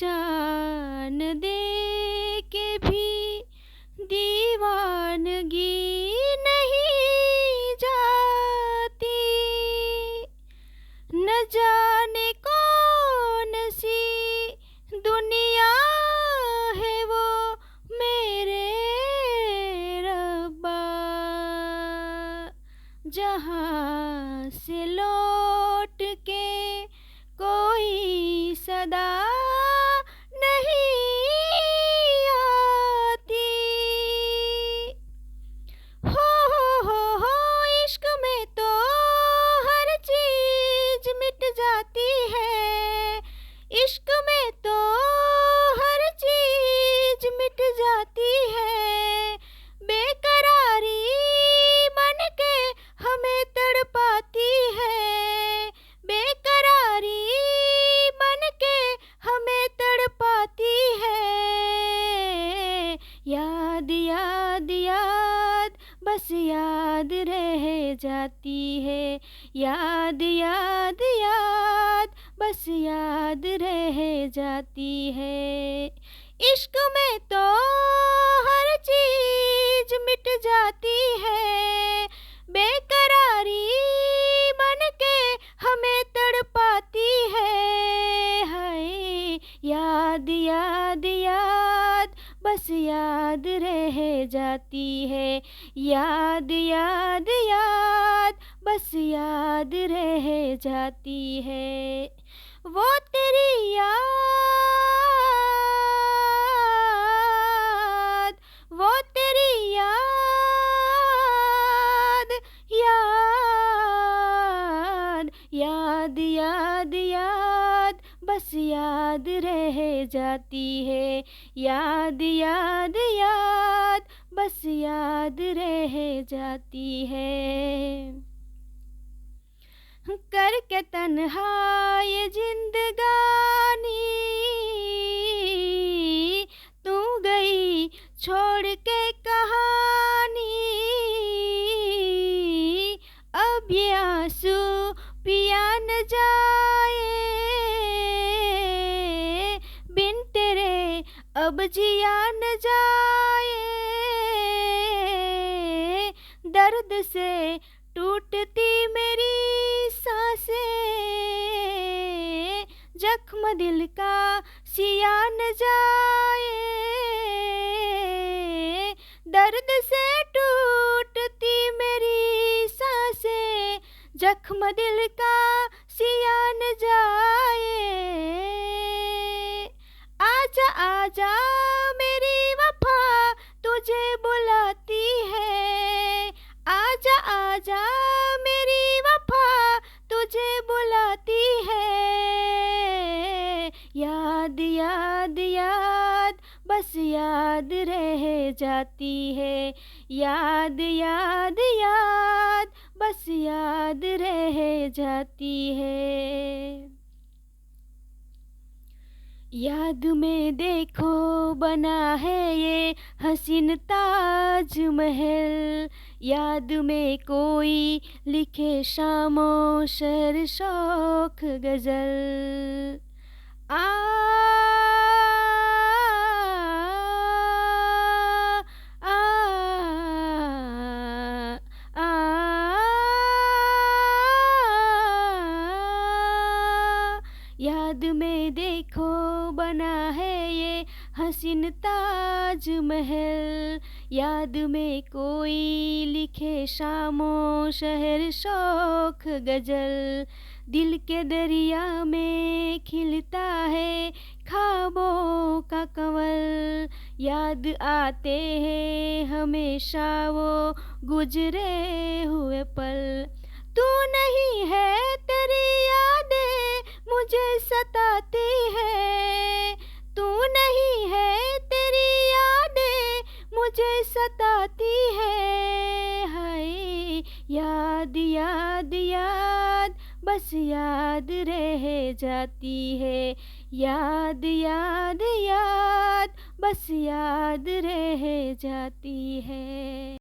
जान दे के भी दीवानगी नहीं जाती। न जाने कौन सी दुनिया है वो मेरे रब्बा, जहाँ से लौट के कोई सदा नहीं आती। हो इश्क में तो हर चीज मिट जाती है। इश्क में तो हर चीज मिट जाती है। बेकरारी बन के हमें तड़पाती है। बेकरारी बन के हमें तड़पाती है। याद याद याद बस याद रह जाती है। याद याद याद बस याद रह जाती है। इश्क में तो हर चीज मिट जाती है। बेकरारी बन के हमें तड़पाती है। हाय याद याद याद बस याद रह जाती है। याद याद याद बस याद रह जाती है। वो तेरी याद, वो तेरी याद, याद याद याद याद बस याद रह जाती है। याद याद याद बस याद रह जाती है। करके तन्हाई जिंदगानी तू गई छोड़ के कहानी। अब ये आंसू पिया न जाए, बिन तेरे अब जिया न जाए। दर्द से टूटती मेरी सांसें, जख्म दिल का सिया न जाए। दर्द से टूटती मेरी सांसें, जख्म दिल का सिया न जाए। आजा आजा मेरी वफा तुझे बुलाती है। आजा आजा मेरी वफा तुझे बुलाती है। याद याद याद बस याद रह जाती है। याद याद याद बस याद रह जाती है। याद में देखो बना है ये हसीन ताज महल। याद में कोई लिखे शामो शहर शौक गजल। आ आ आ याद में देखो बना है ये हसीन ताज महल। याद में कोई लिखे शामो शहर शौक गजल। दिल के दरिया में खिलता है ख्वाबों का कंवल। याद आते हैं हमेशा वो गुजरे हुए पल। तू नहीं है तेरी यादें मुझे सताती है। तू नहीं है तेरी यादें मुझे सताती है। हाय याद याद याद बस याद रह जाती है। याद याद याद बस याद रह जाती है।